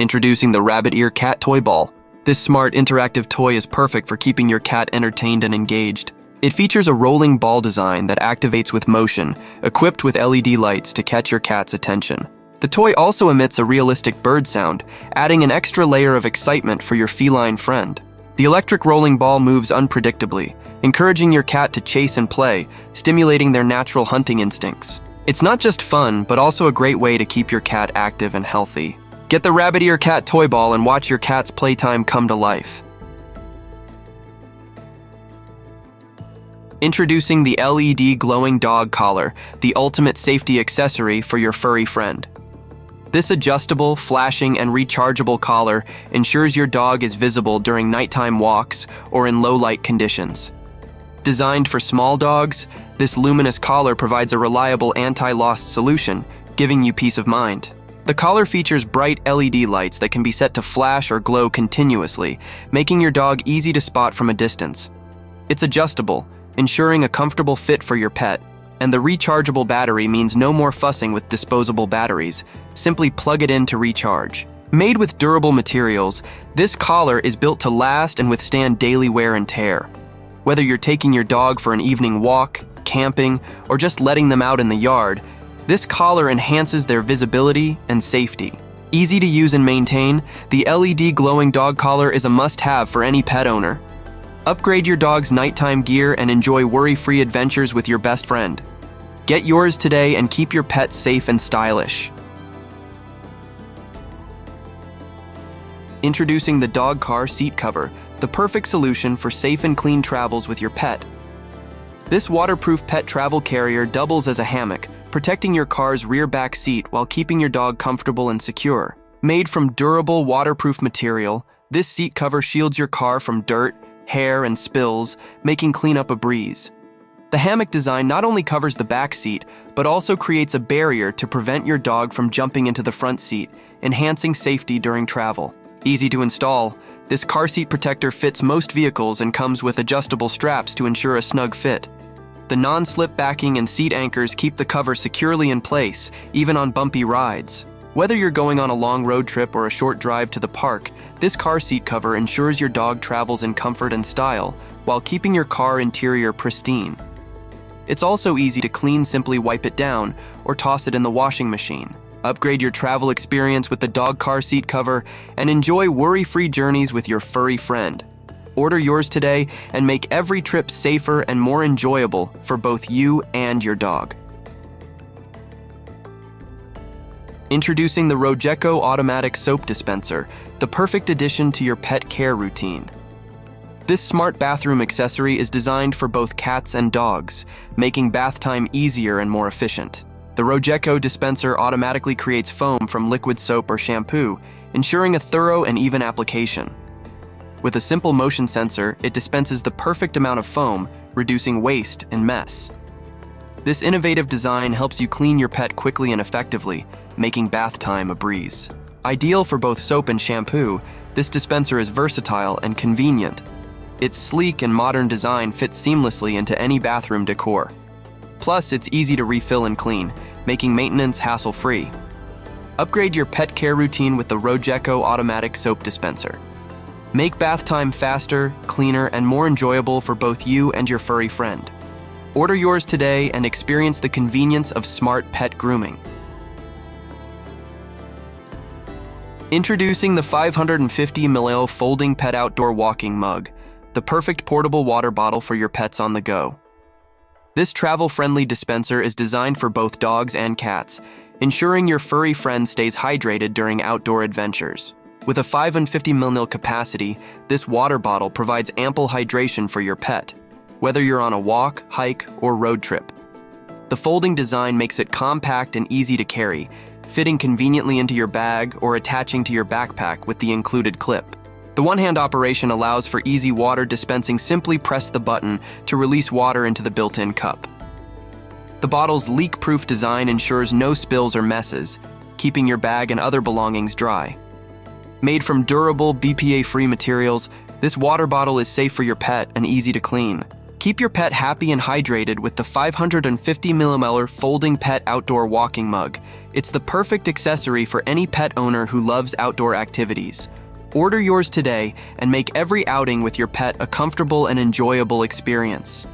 Introducing the Rabbit Ear Cat Toy Ball. This smart, interactive toy is perfect for keeping your cat entertained and engaged. It features a rolling ball design that activates with motion, equipped with LED lights to catch your cat's attention. The toy also emits a realistic bird sound, adding an extra layer of excitement for your feline friend. The electric rolling ball moves unpredictably, encouraging your cat to chase and play, stimulating their natural hunting instincts. It's not just fun, but also a great way to keep your cat active and healthy. Get the Rabbit Ear Cat Toy Ball and watch your cat's playtime come to life. Introducing the LED glowing dog collar, the ultimate safety accessory for your furry friend. This adjustable, flashing, and rechargeable collar ensures your dog is visible during nighttime walks or in low-light conditions. Designed for small dogs, this luminous collar provides a reliable anti-lost solution, giving you peace of mind. The collar features bright LED lights that can be set to flash or glow continuously, making your dog easy to spot from a distance. It's adjustable, ensuring a comfortable fit for your pet, and the rechargeable battery means no more fussing with disposable batteries. Simply plug it in to recharge. Made with durable materials, this collar is built to last and withstand daily wear and tear. Whether you're taking your dog for an evening walk, camping, or just letting them out in the yard, this collar enhances their visibility and safety. Easy to use and maintain, the LED glowing dog collar is a must-have for any pet owner. Upgrade your dog's nighttime gear and enjoy worry-free adventures with your best friend. Get yours today and keep your pet safe and stylish. Introducing the Dog Car Seat Cover, the perfect solution for safe and clean travels with your pet. This waterproof pet travel carrier doubles as a hammock, protecting your car's rear back seat while keeping your dog comfortable and secure. Made from durable, waterproof material, this seat cover shields your car from dirt, hair, and spills, making cleanup a breeze. The hammock design not only covers the back seat, but also creates a barrier to prevent your dog from jumping into the front seat, enhancing safety during travel. Easy to install, this car seat protector fits most vehicles and comes with adjustable straps to ensure a snug fit. The non-slip backing and seat anchors keep the cover securely in place, even on bumpy rides. Whether you're going on a long road trip or a short drive to the park, this car seat cover ensures your dog travels in comfort and style, while keeping your car interior pristine. It's also easy to clean, simply wipe it down, or toss it in the washing machine. Upgrade your travel experience with the dog car seat cover and enjoy worry-free journeys with your furry friend. Order yours today and make every trip safer and more enjoyable for both you and your dog. Introducing the Rechargeable Automatic Soap Dispenser, the perfect addition to your pet care routine. This smart bathroom accessory is designed for both cats and dogs, making bath time easier and more efficient. The Rechargeable dispenser automatically creates foam from liquid soap or shampoo, ensuring a thorough and even application. With a simple motion sensor, it dispenses the perfect amount of foam, reducing waste and mess. This innovative design helps you clean your pet quickly and effectively, making bath time a breeze. Ideal for both soap and shampoo, this dispenser is versatile and convenient. Its sleek and modern design fits seamlessly into any bathroom decor. Plus, it's easy to refill and clean, making maintenance hassle-free. Upgrade your pet care routine with the Rechargeable Automatic Soap Dispenser. Make bath time faster, cleaner, and more enjoyable for both you and your furry friend. Order yours today and experience the convenience of smart pet grooming. Introducing the 550 ml folding pet outdoor walking mug, the perfect portable water bottle for your pets on the go. This travel-friendly dispenser is designed for both dogs and cats, ensuring your furry friend stays hydrated during outdoor adventures. With a 550 ml capacity, this water bottle provides ample hydration for your pet, whether you're on a walk, hike, or road trip. The folding design makes it compact and easy to carry, fitting conveniently into your bag or attaching to your backpack with the included clip. The one-hand operation allows for easy water dispensing. Simply press the button to release water into the built-in cup. The bottle's leak-proof design ensures no spills or messes, keeping your bag and other belongings dry. Made from durable, BPA-free materials, this water bottle is safe for your pet and easy to clean. Keep your pet happy and hydrated with the 550 ml folding pet outdoor walking mug. It's the perfect accessory for any pet owner who loves outdoor activities. Order yours today and make every outing with your pet a comfortable and enjoyable experience.